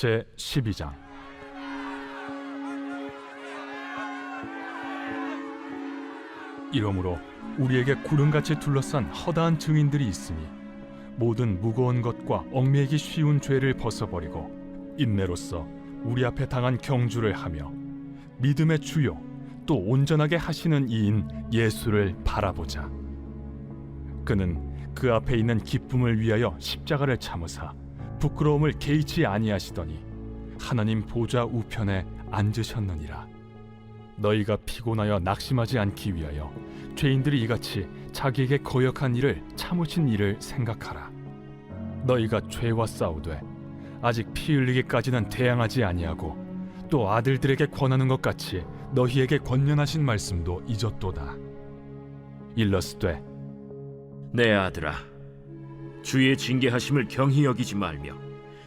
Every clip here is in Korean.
제 12장. 이러므로 우리에게 구름같이 둘러싼 허다한 증인들이 있으니 모든 무거운 것과 얽매이기 쉬운 죄를 벗어버리고 인내로써 우리 앞에 당한 경주를 하며 믿음의 주요 또 온전하게 하시는 이인 예수를 바라보자. 그는 그 앞에 있는 기쁨을 위하여 십자가를 참으사 부끄러움을 개의치 아니하시더니 하나님 보좌 우편에 앉으셨느니라. 너희가 피곤하여 낙심하지 않기 위하여 죄인들이 이같이 자기에게 거역한 일을 참으신 일을 생각하라. 너희가 죄와 싸우되 아직 피 흘리기까지는 대항하지 아니하고 또 아들들에게 권하는 것 같이 너희에게 권면하신 말씀도 잊었도다. 일러스되 내 아들아, 주의 징계하심을 경히 여기지 말며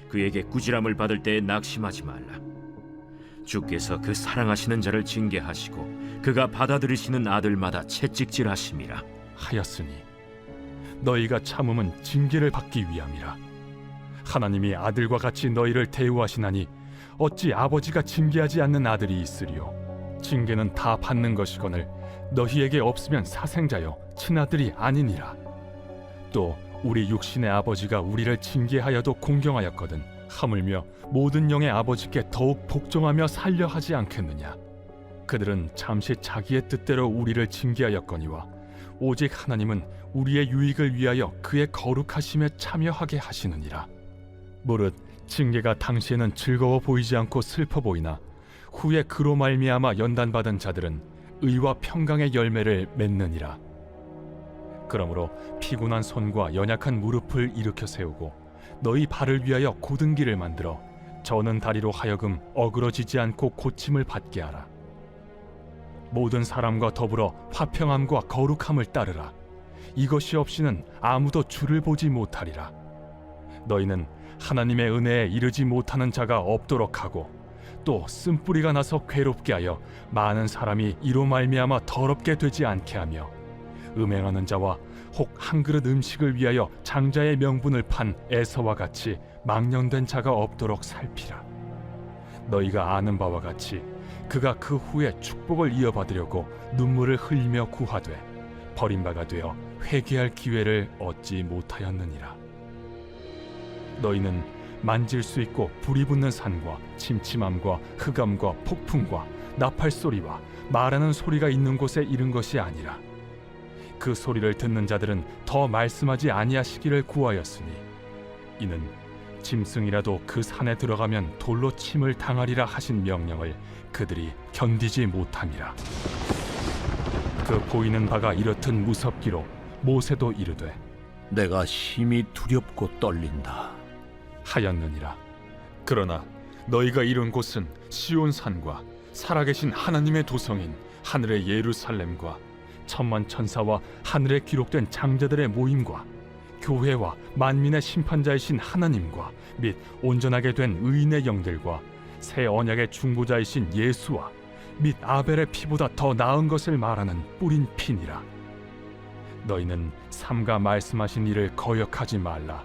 그에게 꾸지람을 받을 때에 낙심하지 말라. 주께서 그 사랑하시는 자를 징계하시고 그가 받아들이시는 아들마다 채찍질하심이라 하였으니 너희가 참음은 징계를 받기 위함이라. 하나님이 아들과 같이 너희를 대우하시나니 어찌 아버지가 징계하지 않는 아들이 있으리요. 징계는 다 받는 것이거늘 너희에게 없으면 사생자여 친아들이 아니니라. 또 우리 육신의 아버지가 우리를 징계하여도 공경하였거든 하물며 모든 영의 아버지께 더욱 복종하며 살려 하지 않겠느냐. 그들은 잠시 자기의 뜻대로 우리를 징계하였거니와 오직 하나님은 우리의 유익을 위하여 그의 거룩하심에 참여하게 하시느니라. 무릇 징계가 당시에는 즐거워 보이지 않고 슬퍼 보이나 후에 그로 말미암아 연단받은 자들은 의와 평강의 열매를 맺느니라. 그러므로 피곤한 손과 연약한 무릎을 일으켜 세우고 너희 발을 위하여 곧은 길을 만들어 저는 다리로 하여금 어그러지지 않고 고침을 받게 하라. 모든 사람과 더불어 화평함과 거룩함을 따르라. 이것이 없이는 아무도 주를 보지 못하리라. 너희는 하나님의 은혜에 이르지 못하는 자가 없도록 하고 또 쓴뿌리가 나서 괴롭게 하여 많은 사람이 이로 말미암아 더럽게 되지 않게 하며 음행하는 자와 혹 한 그릇 음식을 위하여 장자의 명분을 판 에서와 같이 망령된 자가 없도록 살피라. 너희가 아는 바와 같이 그가 그 후에 축복을 이어받으려고 눈물을 흘리며 구하되 버림바가 되어 회개할 기회를 얻지 못하였느니라. 너희는 만질 수 있고 불이 붙는 산과 침침함과 흑암과 폭풍과 나팔 소리와 말하는 소리가 있는 곳에 이른 것이 아니라 그 소리를 듣는 자들은 더 말씀하지 아니하시기를 구하였으니 이는 짐승이라도 그 산에 들어가면 돌로 침을 당하리라 하신 명령을 그들이 견디지 못함이라. 그 보이는 바가 이렇듯 무섭기로 모세도 이르되 내가 심히 두렵고 떨린다 하였느니라. 그러나 너희가 이룬 곳은 시온산과 살아계신 하나님의 도성인 하늘의 예루살렘과 천만 천사와 하늘에 기록된 장자들의 모임과 교회와 만민의 심판자이신 하나님과 및 온전하게 된 의인의 영들과 새 언약의 중보자이신 예수와 및 아벨의 피보다 더 나은 것을 말하는 뿌린 피니라. 너희는 삼가 말씀하신 일을 거역하지 말라.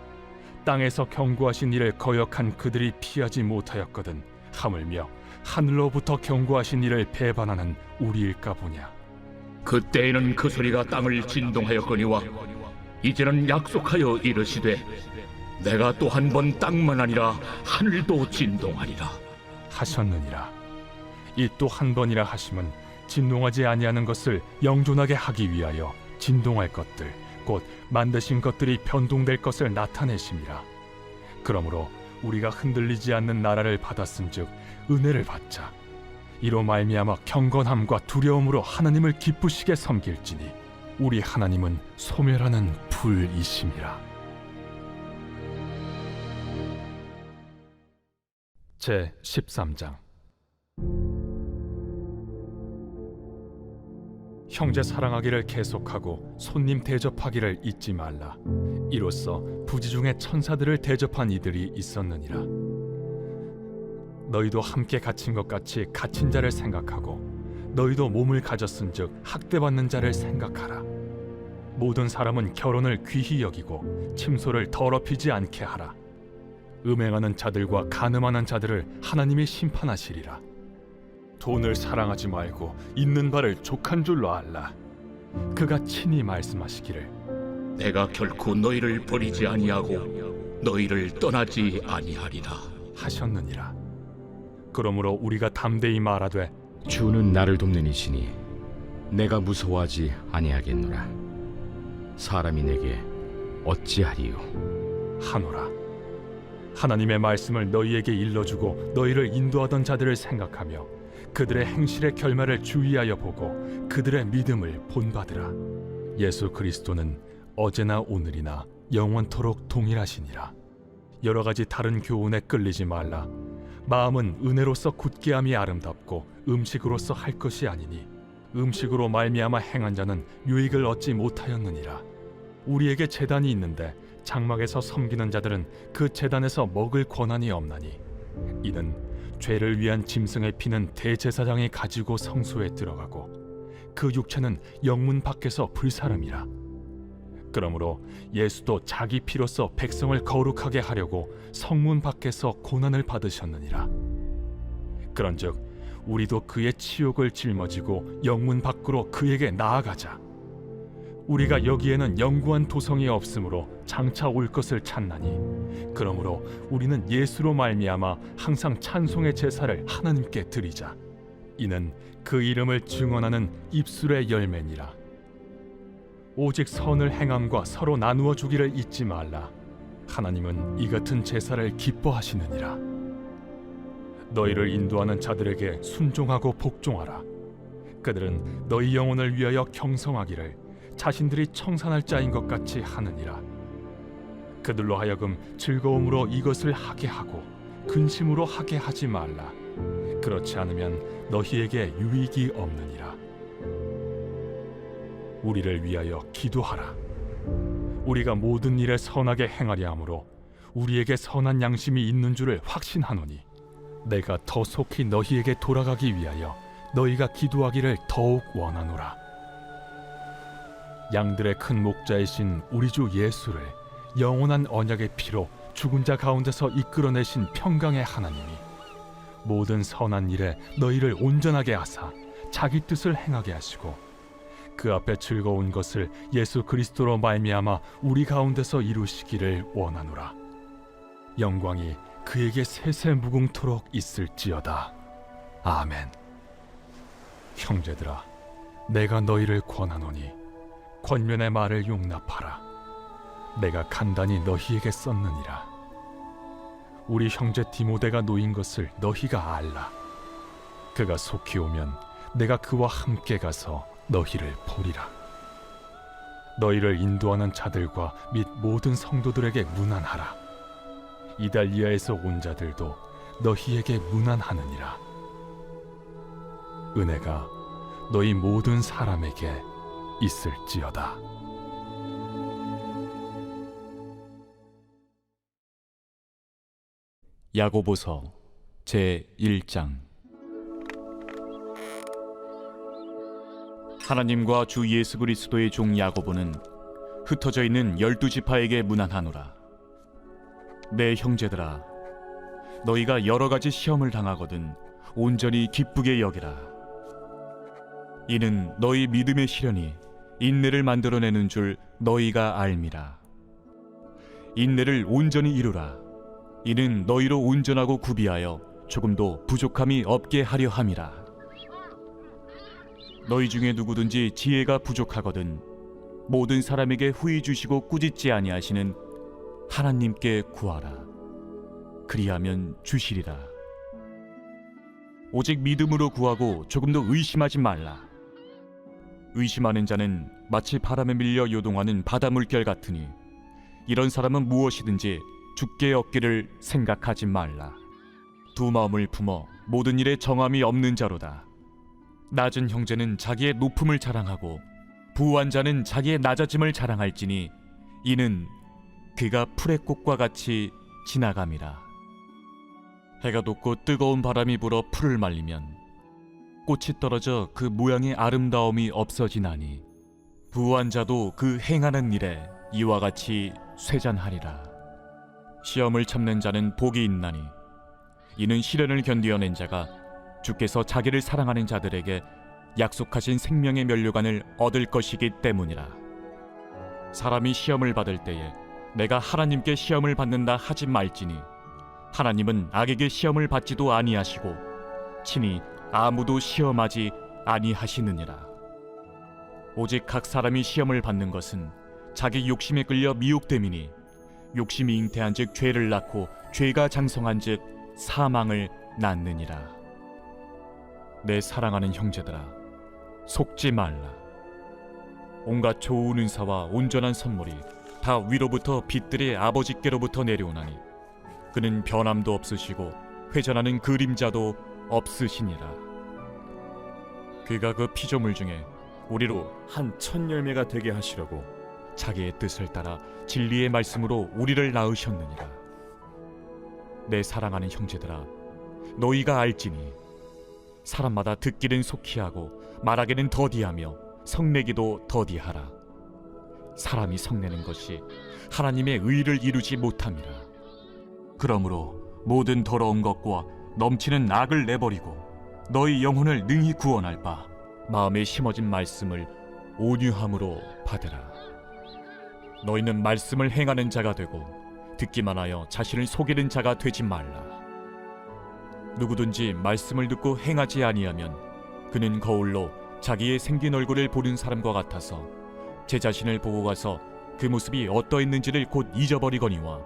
땅에서 경고하신 일을 거역한 그들이 피하지 못하였거든 하물며 하늘로부터 경고하신 일을 배반하는 우리일까 보냐. 그때에는 그 소리가 땅을 진동하였거니와 이제는 약속하여 이르시되 내가 또 한 번 땅만 아니라 하늘도 진동하리라 하셨느니라. 이 또 한 번이라 하심은 진동하지 아니하는 것을 영존하게 하기 위하여 진동할 것들 곧 만드신 것들이 변동될 것을 나타내심이라. 그러므로 우리가 흔들리지 않는 나라를 받았은즉 은혜를 받자. 이로 말미암아 경건함과 두려움으로 하나님을 기쁘시게 섬길지니 우리 하나님은 소멸하는 불이심이라. 제 13장. 형제 사랑하기를 계속하고 손님 대접하기를 잊지 말라. 이로써 부지 중에 천사들을 대접한 이들이 있었느니라. 너희도 함께 갇힌 것 같이 갇힌 자를 생각하고 너희도 몸을 가졌은즉 학대받는 자를 생각하라. 모든 사람은 결혼을 귀히 여기고 침소를 더럽히지 않게 하라. 음행하는 자들과 간음하는 자들을 하나님이 심판하시리라. 돈을 사랑하지 말고 있는 바를 족한 줄로 알라. 그가 친히 말씀하시기를 내가 결코 너희를 버리지 아니하고 너희를 떠나지 아니하리라. 하셨느니라. 그러므로 우리가 담대히 말하되 주는 나를 돕는 이시니 내가 무서워하지 아니하겠노라. 사람이 내게 어찌하리요? 하노라. 하나님의 말씀을 너희에게 일러주고 너희를 인도하던 자들을 생각하며 그들의 행실의 결말을 주의하여 보고 그들의 믿음을 본받으라. 예수 그리스도는 어제나 오늘이나 영원토록 동일하시니라. 여러 가지 다른 교훈에 끌리지 말라. 마음은 은혜로서 굳게함이 아름답고 음식으로서 할 것이 아니니 음식으로 말미암아 행한 자는 유익을 얻지 못하였느니라. 우리에게 제단이 있는데 장막에서 섬기는 자들은 그 제단에서 먹을 권한이 없나니 이는 죄를 위한 짐승의 피는 대제사장이 가지고 성소에 들어가고 그 육체는 영문 밖에서 불사름이라. 그러므로 예수도 자기 피로써 백성을 거룩하게 하려고 성문 밖에서 고난을 받으셨느니라. 그런즉 우리도 그의 치욕을 짊어지고 영문 밖으로 그에게 나아가자. 우리가 여기에는 영구한 도성이 없으므로 장차 올 것을 찾나니 그러므로 우리는 예수로 말미암아 항상 찬송의 제사를 하나님께 드리자. 이는 그 이름을 증언하는 입술의 열매니라. 오직 선을 행함과 서로 나누어 주기를 잊지 말라. 하나님은 이 같은 제사를 기뻐하시느니라. 너희를 인도하는 자들에게 순종하고 복종하라. 그들은 너희 영혼을 위하여 경성하기를 자신들이 청산할 자인 것 같이 하느니라. 그들로 하여금 즐거움으로 이것을 하게 하고 근심으로 하게 하지 말라. 그렇지 않으면 너희에게 유익이 없느니라. 우리를 위하여 기도하라. 우리가 모든 일에 선하게 행하려 함으로 우리에게 선한 양심이 있는 줄을 확신하노니 내가 더 속히 너희에게 돌아가기 위하여 너희가 기도하기를 더욱 원하노라. 양들의 큰 목자이신 우리 주 예수를 영원한 언약의 피로 죽은 자 가운데서 이끌어내신 평강의 하나님이 모든 선한 일에 너희를 온전하게 하사 자기 뜻을 행하게 하시고 그 앞에 즐거운 것을 예수 그리스도로 말미암아 우리 가운데서 이루시기를 원하노라. 영광이 그에게 세세 무궁토록 있을지어다. 아멘. 형제들아, 내가 너희를 권하노니 권면의 말을 용납하라. 내가 간단히 너희에게 썼느니라. 우리 형제 디모데가 놓인 것을 너희가 알라. 그가 속히 오면 내가 그와 함께 가서 너희를 보리라. 너희를 인도하는 자들과 및 모든 성도들에게 문안하라. 이달리아에서 온 자들도 너희에게 문안하느니라. 은혜가 너희 모든 사람에게 있을지어다. 야고보서 제1장. 하나님과 주 예수 그리스도의 종 야고보는 흩어져 있는 12지파에게 문안하노라. 내 형제들아, 너희가 여러 가지 시험을 당하거든 온전히 기쁘게 여기라. 이는 너희 믿음의 시련이 인내를 만들어내는 줄 너희가 알미라. 인내를 온전히 이루라. 이는 너희로 온전하고 구비하여 조금도 부족함이 없게 하려 함이라. 너희 중에 누구든지 지혜가 부족하거든 모든 사람에게 후히 주시고 꾸짖지 아니하시는 하나님께 구하라. 그리하면 주시리라. 오직 믿음으로 구하고 조금도 의심하지 말라. 의심하는 자는 마치 바람에 밀려 요동하는 바다 물결 같으니 이런 사람은 무엇이든지 죽게 얻기를 생각하지 말라. 두 마음을 품어 모든 일에 정함이 없는 자로다. 낮은 형제는 자기의 높음을 자랑하고 부한 자는 자기의 낮아짐을 자랑할지니 이는 그가 풀의 꽃과 같이 지나감이라. 해가 돋고 뜨거운 바람이 불어 풀을 말리면 꽃이 떨어져 그 모양의 아름다움이 없어지나니 부한 자도 그 행하는 일에 이와 같이 쇠잔하리라. 시험을 참는 자는 복이 있나니 이는 시련을 견디어낸 자가 주께서 자기를 사랑하는 자들에게 약속하신 생명의 면류관을 얻을 것이기 때문이라. 사람이 시험을 받을 때에 내가 하나님께 시험을 받는다 하지 말지니 하나님은 악에게 시험을 받지도 아니하시고 친히 아무도 시험하지 아니하시느니라. 오직 각 사람이 시험을 받는 것은 자기 욕심에 끌려 미혹됨이니 욕심이 잉태한즉 죄를 낳고 죄가 장성한즉 사망을 낳느니라. 내 사랑하는 형제들아, 속지 말라. 온갖 좋은 은사와 온전한 선물이 다 위로부터 빛들의 아버지께로부터 내려오나니 그는 변함도 없으시고 회전하는 그림자도 없으시니라. 그가 그 피조물 중에 우리로 한 첫 열매가 되게 하시려고 자기의 뜻을 따라 진리의 말씀으로 우리를 낳으셨느니라. 내 사랑하는 형제들아, 너희가 알지니 사람마다 듣기는 속히 하고 말하기는 더디하며 성내기도 더디하라. 사람이 성내는 것이 하나님의 의를 이루지 못함이라. 그러므로 모든 더러운 것과 넘치는 악을 내버리고 너희 영혼을 능히 구원할 바 마음에 심어진 말씀을 온유함으로 받으라. 너희는 말씀을 행하는 자가 되고 듣기만 하여 자신을 속이는 자가 되지 말라. 누구든지 말씀을 듣고 행하지 아니하면 그는 거울로 자기의 생긴 얼굴을 보는 사람과 같아서 제 자신을 보고 가서 그 모습이 어떠했는지를 곧 잊어버리거니와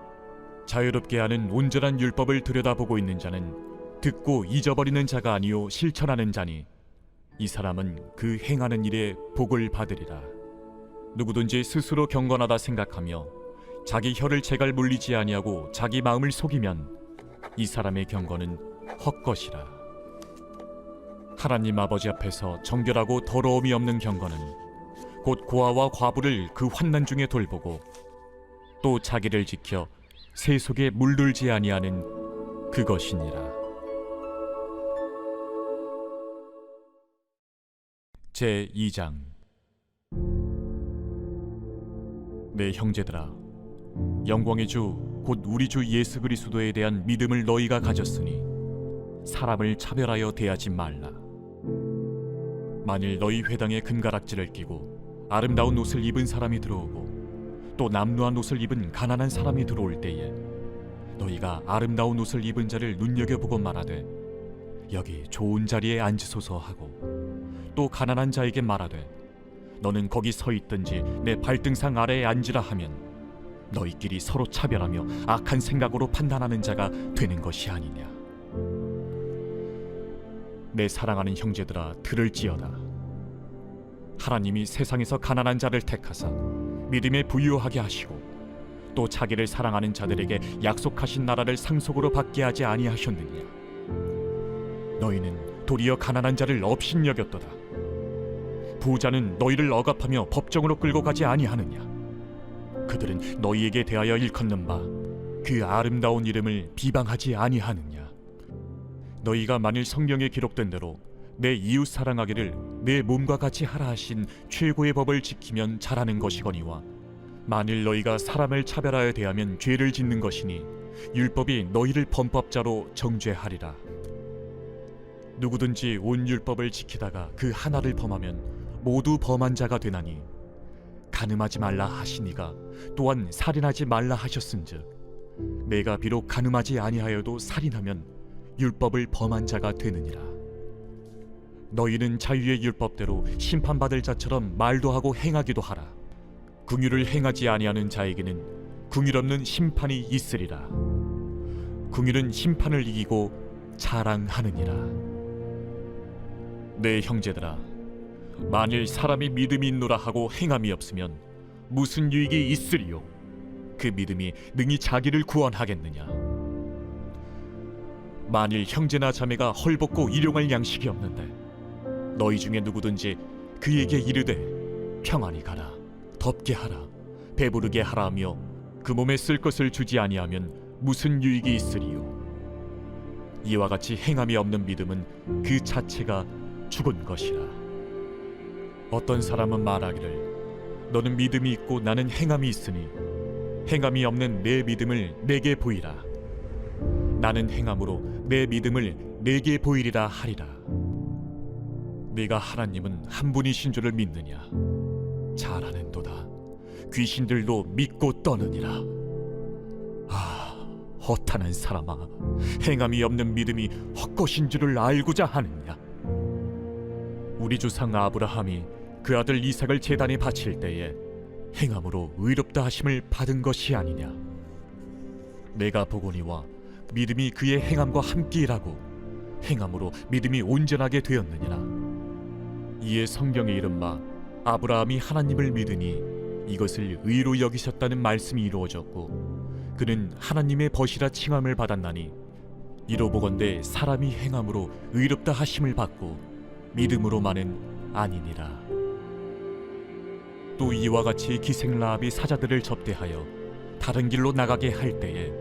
자유롭게 하는 온전한 율법을 들여다보고 있는 자는 듣고 잊어버리는 자가 아니요 실천하는 자니 이 사람은 그 행하는 일에 복을 받으리라. 누구든지 스스로 경건하다 생각하며 자기 혀를 제갈 물리지 아니하고 자기 마음을 속이면 이 사람의 경건은 헛것이라. 하나님 아버지 앞에서 정결하고 더러움이 없는 경건은 곧 고아와 과부를 그 환난 중에 돌보고 또 자기를 지켜 새 속에 물들지 아니하는 그것이니라. 제2장. 내 형제들아, 영광의 주 곧 우리 주 예수 그리스도에 대한 믿음을 너희가 가졌으니 사람을 차별하여 대하지 말라. 만일 너희 회당에 금가락지를 끼고 아름다운 옷을 입은 사람이 들어오고 또 남루한 옷을 입은 가난한 사람이 들어올 때에 너희가 아름다운 옷을 입은 자를 눈여겨보고 말하되 여기 좋은 자리에 앉으소서 하고 또 가난한 자에게 말하되 너는 거기 서 있든지 내 발등상 아래에 앉으라 하면 너희끼리 서로 차별하며 악한 생각으로 판단하는 자가 되는 것이 아니냐. 내 사랑하는 형제들아, 들을지어다. 하나님이 세상에서 가난한 자를 택하사 믿음에 부유하게 하시고 또 자기를 사랑하는 자들에게 약속하신 나라를 상속으로 받게 하지 아니하셨느냐. 너희는 도리어 가난한 자를 업신여겼도다. 부자는 너희를 억압하며 법정으로 끌고 가지 아니하느냐. 그들은 너희에게 대하여 일컫는 바 그 아름다운 이름을 비방하지 아니하느냐. 너희가 만일 성경에 기록된 대로 내 이웃 사랑하기를 내 몸과 같이 하라 하신 최고의 법을 지키면 잘하는 것이거니와 만일 너희가 사람을 차별하여 대하면 죄를 짓는 것이니 율법이 너희를 범법자로 정죄하리라. 누구든지 온 율법을 지키다가 그 하나를 범하면 모두 범한 자가 되나니 간음하지 말라 하시니가 또한 살인하지 말라 하셨은즉 내가 비록 간음하지 아니하여도 살인하면 율법을 범한 자가 되느니라. 너희는 자유의 율법대로 심판받을 자처럼 말도 하고 행하기도 하라. 긍휼을 행하지 아니하는 자에게는 긍휼 없는 심판이 있으리라. 긍휼은 심판을 이기고 자랑하느니라. 내 형제들아, 만일 사람이 믿음이 있노라 하고 행함이 없으면 무슨 유익이 있으리요? 그 믿음이 능히 자기를 구원하겠느냐? 만일 형제나 자매가 헐벗고 일용할 양식이 없는데 너희 중에 누구든지 그에게 이르되 평안히 가라, 덥게 하라, 배부르게 하라 하며 그 몸에 쓸 것을 주지 아니하면 무슨 유익이 있으리요? 이와 같이 행함이 없는 믿음은 그 자체가 죽은 것이라. 어떤 사람은 말하기를 너는 믿음이 있고 나는 행함이 있으니 행함이 없는 내 믿음을 내게 보이라. 나는 행함으로 내 믿음을 내게 보이리라 하리라. 네가 하나님은 한 분이신 줄을 믿느냐? 잘 아는도다. 귀신들도 믿고 떠느니라. 아, 허탄한 사람아, 행함이 없는 믿음이 헛것인 줄을 알고자 하느냐? 우리 조상 아브라함이 그 아들 이삭을 제단에 바칠 때에 행함으로 의롭다 하심을 받은 것이 아니냐? 내가 보거니와 믿음이 그의 행함과 함께 일하고 행함으로 믿음이 온전하게 되었느니라. 이에 성경에 이른 바 아브라함이 하나님을 믿으니 이것을 의로 여기셨다는 말씀이 이루어졌고 그는 하나님의 벗이라 칭함을 받았나니 이로 보건대 사람이 행함으로 의롭다 하심을 받고 믿음으로만은 아니니라. 또 이와 같이 기생라합이 사자들을 접대하여 다른 길로 나가게 할 때에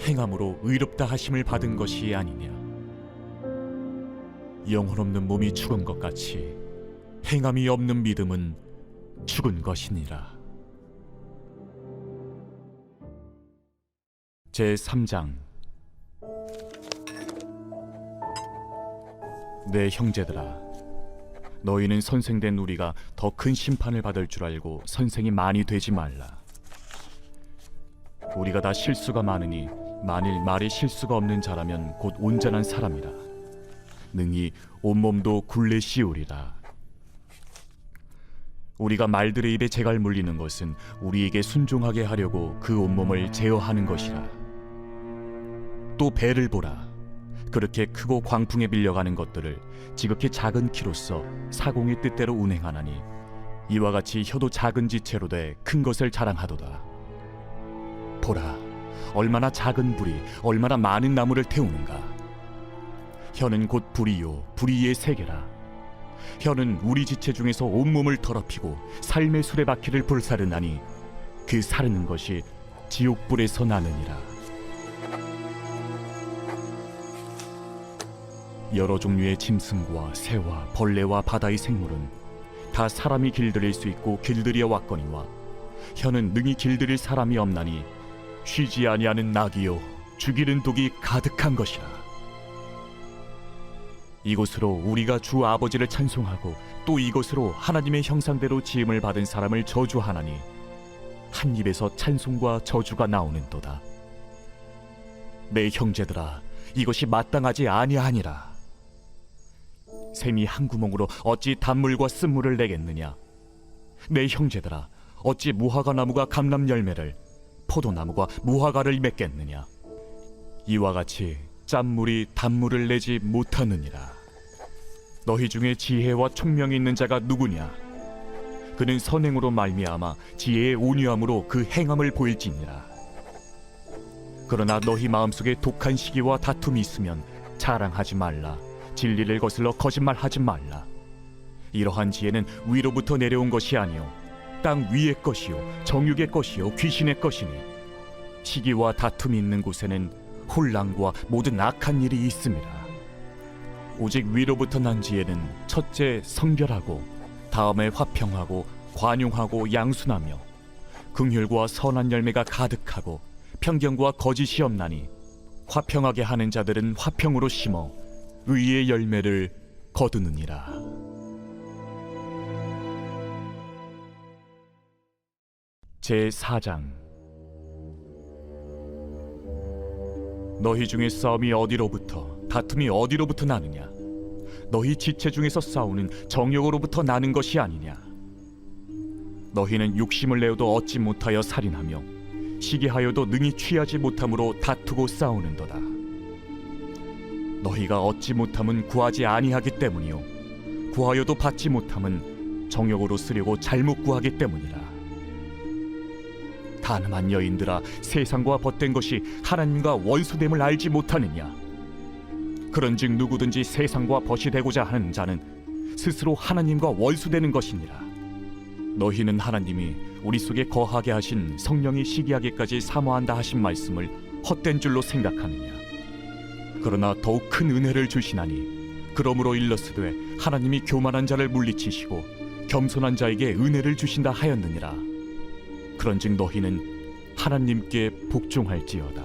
행함으로 의롭다 하심을 받은 것이 아니냐. 영혼 없는 몸이 죽은 것 같이 행함이 없는 믿음은 죽은 것이니라. 제3장. 내 형제들아, 너희는 선생된 우리가 더 큰 심판을 받을 줄 알고 선생이 많이 되지 말라. 우리가 다 실수가 많으니 만일 말에 실수가 없는 자라면 곧 온전한 사람이라. 능히 온몸도 굴레 씌우리라. 우리가 말들의 입에 재갈 물리는 것은 우리에게 순종하게 하려고 그 온몸을 제어하는 것이라. 또 배를 보라. 그렇게 크고 광풍에 밀려가는 것들을 지극히 작은 키로서 사공의 뜻대로 운행하나니 이와 같이 혀도 작은 지체로 돼 큰 것을 자랑하도다. 보라, 얼마나 작은 불이 얼마나 많은 나무를 태우는가. 혀는 곧 불이요 불이의 세계라. 혀는 우리 지체 중에서 온몸을 더럽히고 삶의 수레바퀴를 불사르나니 그 사르는 것이 지옥불에서 나느니라. 여러 종류의 짐승과 새와 벌레와 바다의 생물은 다 사람이 길들일 수 있고 길들여 왔거니와 혀는 능히 길들일 사람이 없나니 쉬지 아니하는 낙이요 죽이는 독이 가득한 것이라. 이곳으로 우리가 주 아버지를 찬송하고 또 이곳으로 하나님의 형상대로 지음을 받은 사람을 저주하나니 한 입에서 찬송과 저주가 나오는도다. 내 형제들아, 이것이 마땅하지 아니하니라. 샘이 한 구멍으로 어찌 단물과 쓴물을 내겠느냐? 내 형제들아, 어찌 무화과 나무가 감람 열매를 포도나무가 무화과를 맺겠느냐? 이와 같이 짠물이 단물을 내지 못하느니라. 너희 중에 지혜와 총명이 있는 자가 누구냐? 그는 선행으로 말미암아 지혜의 온유함으로 그 행함을 보일지니라. 그러나 너희 마음속에 독한 시기와 다툼이 있으면 자랑하지 말라. 진리를 거슬러 거짓말하지 말라. 이러한 지혜는 위로부터 내려온 것이 아니요 땅 위의 것이요 정육의 것이요 귀신의 것이니 시기와 다툼이 있는 곳에는 혼란과 모든 악한 일이 있음이라. 오직 위로부터 난 지혜는 첫째 성결하고 다음에 화평하고 관용하고 양순하며 긍휼과 선한 열매가 가득하고 편견과 거짓이 없나니 화평하게 하는 자들은 화평으로 심어 의의 열매를 거두느니라. 제4장. 너희 중에 싸움이 어디로부터 다툼이 어디로부터 나느냐? 너희 지체 중에서 싸우는 정욕으로부터 나는 것이 아니냐? 너희는 욕심을 내어도 얻지 못하여 살인하며 시기하여도 능히 취하지 못함으로 다투고 싸우는도다. 너희가 얻지 못함은 구하지 아니하기 때문이요 구하여도 받지 못함은 정욕으로 쓰려고 잘못 구하기 때문이라. 가늠한 여인들아, 세상과 벗된 것이 하나님과 원수됨을 알지 못하느냐? 그런즉 누구든지 세상과 벗이 되고자 하는 자는 스스로 하나님과 원수되는 것이니라. 너희는 하나님이 우리 속에 거하게 하신 성령이 시기하기까지 사모한다 하신 말씀을 헛된 줄로 생각하느냐? 그러나 더욱 큰 은혜를 주시나니 그러므로 일러스되 하나님이 교만한 자를 물리치시고 겸손한 자에게 은혜를 주신다 하였느니라. 그런즉 너희는 하나님께 복종할지어다.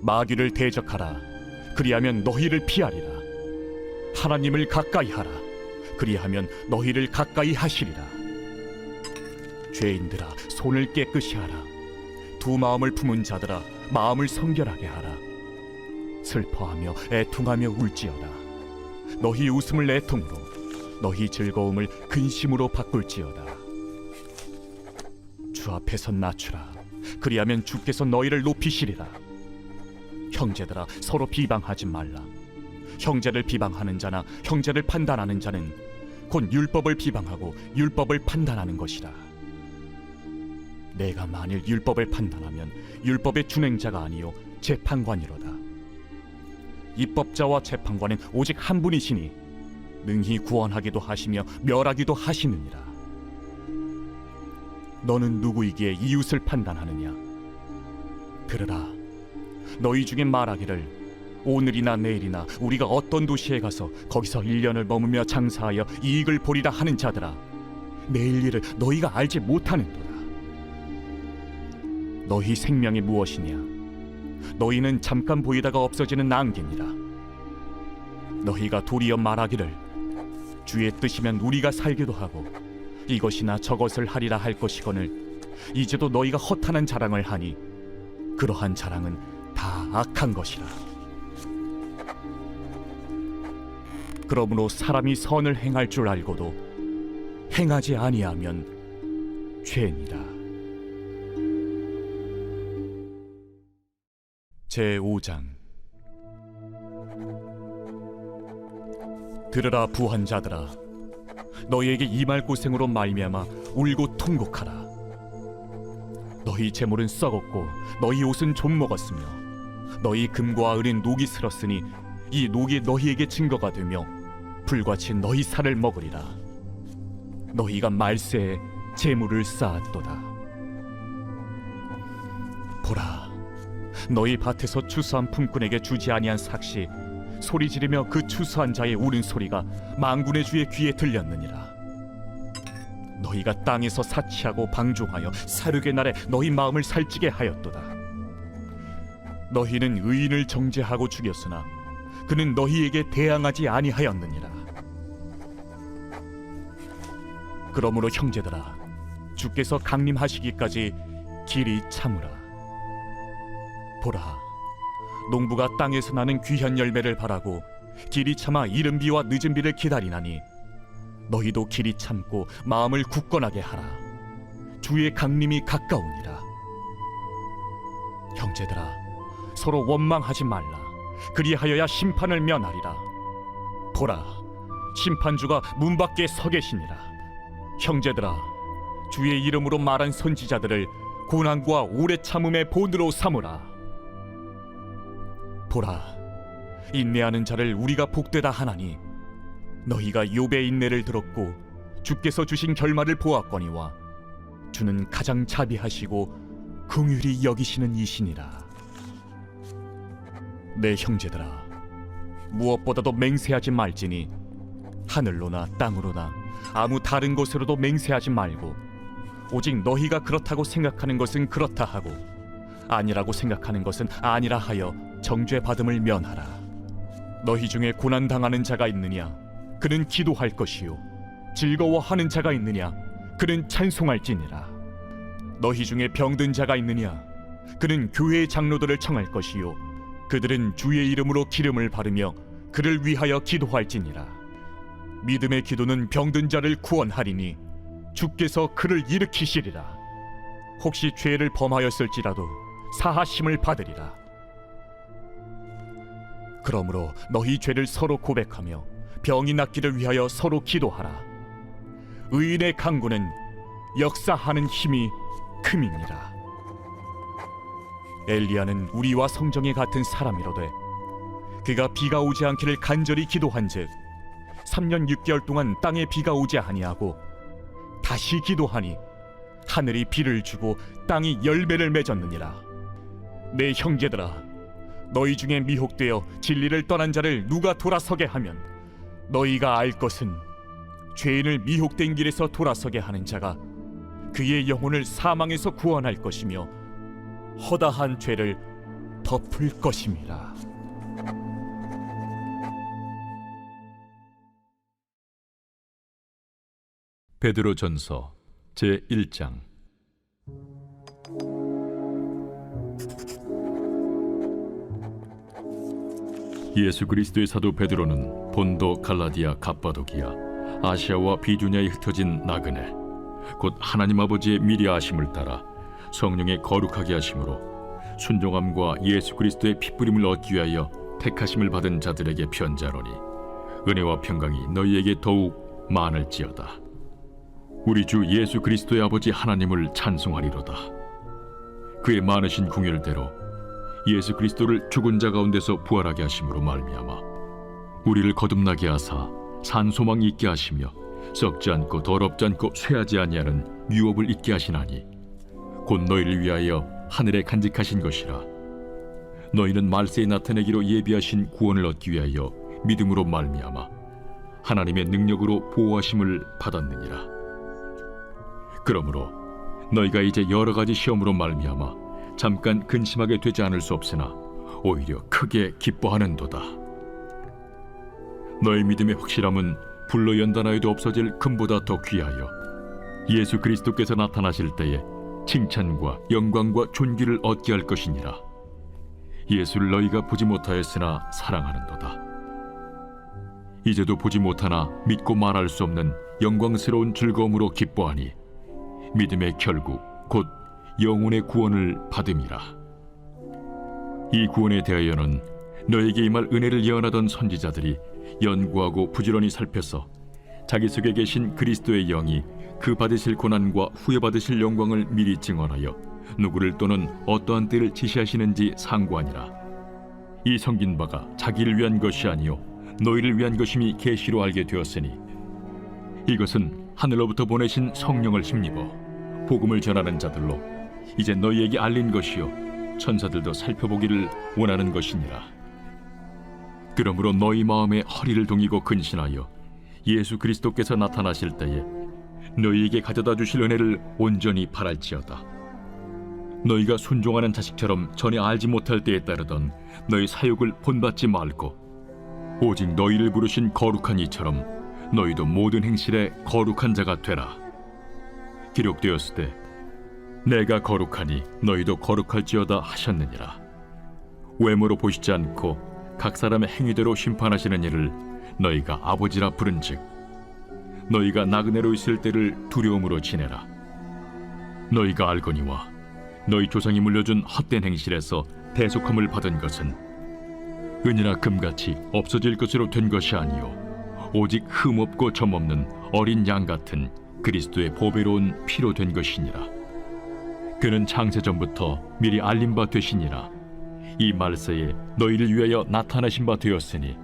마귀를 대적하라. 그리하면 너희를 피하리라. 하나님을 가까이 하라. 그리하면 너희를 가까이 하시리라. 죄인들아, 손을 깨끗이 하라. 두 마음을 품은 자들아, 마음을 성결하게 하라. 슬퍼하며 애통하며 울지어다. 너희 웃음을 애통으로, 너희 즐거움을 근심으로 바꿀지어다. 주 앞에서 낮추라. 그리하면 주께서 너희를 높이시리라. 형제들아, 서로 비방하지 말라. 형제를 비방하는 자나 형제를 판단하는 자는 곧 율법을 비방하고 율법을 판단하는 것이라. 내가 만일 율법을 판단하면 율법의 준행자가 아니요 재판관이로다. 입법자와 재판관은 오직 한 분이시니 능히 구원하기도 하시며 멸하기도 하시느니라. 너는 누구이기에 이웃을 판단하느냐? 들으라. 너희 중에 말하기를 오늘이나 내일이나 우리가 어떤 도시에 가서 거기서 1년을 머무며 장사하여 이익을 보리라 하는 자들아, 내일 일을 너희가 알지 못하는도다. 너희 생명이 무엇이냐? 너희는 잠깐 보이다가 없어지는 안개니라. 너희가 도리어 말하기를 주의 뜻이면 우리가 살기도 하고 이것이나 저것을 하리라 할 것이거늘 이제도 너희가 허탄한 자랑을 하니 그러한 자랑은 다 악한 것이라. 그러므로 사람이 선을 행할 줄 알고도 행하지 아니하면 죄니라. 제5장. 들으라 부한 자들아, 너희에게 임할 고생으로 말미암아 울고 통곡하라. 너희 재물은 썩었고 너희 옷은 좀 먹었으며 너희 금과 은은 녹이 슬었으니 이 녹이 너희에게 증거가 되며 불같이 너희 살을 먹으리라. 너희가 말세에 재물을 쌓았도다. 보라, 너희 밭에서 추수한 품꾼에게 주지 아니한 삭시 소리 지르며 그 추수한 자의 울음소리가 만군의 주의 귀에 들렸느니라. 너희가 땅에서 사치하고 방종하여 사륙의 날에 너희 마음을 살찌게 하였도다. 너희는 의인을 정죄하고 죽였으나 그는 너희에게 대항하지 아니하였느니라. 그러므로 형제들아, 주께서 강림하시기까지 길이 참으라. 보라, 농부가 땅에서 나는 귀한 열매를 바라고 길이 참아 이른 비와 늦은 비를 기다리나니 너희도 길이 참고 마음을 굳건하게 하라. 주의 강림이 가까우니라. 형제들아, 서로 원망하지 말라. 그리하여야 심판을 면하리라. 보라, 심판주가 문 밖에 서 계시니라. 형제들아, 주의 이름으로 말한 선지자들을 고난과 오래 참음의 본으로 삼으라. 보라, 인내하는 자를 우리가 복되다 하나니 너희가 욥의 인내를 들었고 주께서 주신 결말을 보았거니와 주는 가장 자비하시고 긍휼히 여기시는 이시니라. 내 형제들아, 무엇보다도 맹세하지 말지니 하늘로나 땅으로나 아무 다른 곳으로도 맹세하지 말고 오직 너희가 그렇다고 생각하는 것은 그렇다 하고 아니라고 생각하는 것은 아니라 하여 정죄받음을 면하라. 너희 중에 고난당하는 자가 있느냐? 그는 기도할 것이요 즐거워하는 자가 있느냐? 그는 찬송할지니라. 너희 중에 병든 자가 있느냐? 그는 교회의 장로들을 청할 것이요 그들은 주의 이름으로 기름을 바르며 그를 위하여 기도할지니라. 믿음의 기도는 병든 자를 구원하리니 주께서 그를 일으키시리라. 혹시 죄를 범하였을지라도 사하심을 받으리라. 그러므로 너희 죄를 서로 고백하며 병이 낫기를 위하여 서로 기도하라. 의인의 강구는 역사하는 힘이 큼이니라. 엘리야는 우리와 성정이 같은 사람이로되 그가 비가 오지 않기를 간절히 기도한즉 3년 6개월 동안 땅에 비가 오지 아니하고 다시 기도하니 하늘이 비를 주고 땅이 열매를 맺었느니라. 내 형제들아, 너희 중에 미혹되어 진리를 떠난 자를 누가 돌아서게 하면 너희가 알 것은 죄인을 미혹된 길에서 돌아서게 하는 자가 그의 영혼을 사망에서 구원할 것이며 허다한 죄를 덮을 것임이라. 베드로전서 제1장. 예수 그리스도의 사도 베드로는 본도, 갈라디아, 갑바도기아, 아시아와 비두냐에 흩어진 나그네, 곧 하나님 아버지의 미리 아심을 따라 성령의 거룩하게 하심으로 순종함과 예수 그리스도의 핏부림을 얻기 위하여 택하심을 받은 자들에게 편지하노니, 은혜와 평강이 너희에게 더욱 많을지어다. 우리 주 예수 그리스도의 아버지 하나님을 찬송하리로다. 그의 많으신 궁율대로 예수 그리스도를 죽은 자 가운데서 부활하게 하심으로 말미암아 우리를 거듭나게 하사 산 소망이 있게 하시며 썩지 않고 더럽지 않고 쇠하지 아니하는 유업을 있게 하시나니, 곧 너희를 위하여 하늘에 간직하신 것이라. 너희는 말세에 나타내기로 예비하신 구원을 얻기 위하여 믿음으로 말미암아 하나님의 능력으로 보호하심을 받았느니라. 그러므로 너희가 이제 여러 가지 시험으로 말미암아 잠깐 근심하게 되지 않을 수 없으나 오히려 크게 기뻐하는도다. 너희 믿음의 확실함은 불로 연단하여도 없어질 금보다 더 귀하여 예수 그리스도께서 나타나실 때에 칭찬과 영광과 존귀를 얻게 할 것이니라. 예수를 너희가 보지 못하였으나 사랑하는도다. 이제도 보지 못하나 믿고 말할 수 없는 영광스러운 즐거움으로 기뻐하니 믿음의 결국 곧 영혼의 구원을 받음이라. 이 구원에 대하여는 너에게 임할 은혜를 예언하던 선지자들이 연구하고 부지런히 살펴서 자기 속에 계신 그리스도의 영이 그 받으실 고난과 후에 받으실 영광을 미리 증언하여 누구를 또는 어떠한 때를 지시하시는지 상고하니라. 이 성긴 바가 자기를 위한 것이 아니요 너희를 위한 것임이 계시로 알게 되었으니, 이것은 하늘로부터 보내신 성령을 힘입어 복음을 전하는 자들로 이제 너희에게 알린 것이요 천사들도 살펴보기를 원하는 것이니라. 그러므로 너희 마음에 허리를 동이고 근신하여 예수 그리스도께서 나타나실 때에 너희에게 가져다 주실 은혜를 온전히 바랄지어다. 너희가 순종하는 자식처럼 전에 알지 못할 때에 따르던 너희 사욕을 본받지 말고 오직 너희를 부르신 거룩한 이처럼 너희도 모든 행실에 거룩한 자가 되라. 기록되었을 때 내가 거룩하니 너희도 거룩할지어다 하셨느니라. 외모로 보시지 않고 각 사람의 행위대로 심판하시는 이를 너희가 아버지라 부른즉 너희가 나그네로 있을 때를 두려움으로 지내라. 너희가 알거니와 너희 조상이 물려준 헛된 행실에서 대속함을 받은 것은 은이나 금같이 없어질 것으로 된 것이 아니요 오직 흠없고 점없는 어린 양 같은 그리스도의 보배로운 피로 된 것이니라. 그는 창세 전부터 미리 알린 바 되시니라. 이 말세에 너희를 위하여 나타나신 바 되었으니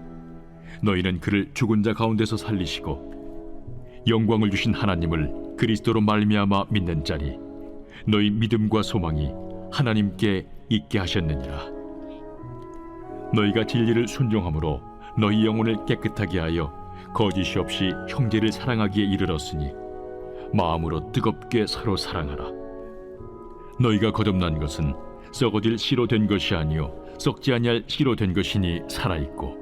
너희는 그를 죽은 자 가운데서 살리시고 영광을 주신 하나님을 그리스도로 말미암아 믿는 자니 너희 믿음과 소망이 하나님께 있게 하셨느니라. 너희가 진리를 순종함으로 너희 영혼을 깨끗하게 하여 거짓이 없이 형제를 사랑하기에 이르렀으니 마음으로 뜨겁게 서로 사랑하라. 너희가 거듭난 것은 썩어질 씨로 된 것이 아니요 썩지 아니할 씨로 된 것이니 살아있고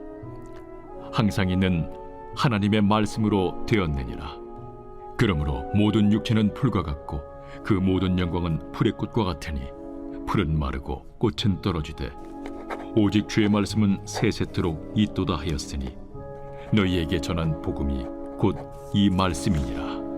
항상 있는 하나님의 말씀으로 되었느니라. 그러므로 모든 육체는 풀과 같고 그 모든 영광은 풀의 꽃과 같으니 풀은 마르고 꽃은 떨어지되 오직 주의 말씀은 세세토록 있도다 하였으니 너희에게 전한 복음이 곧 이 말씀이니라.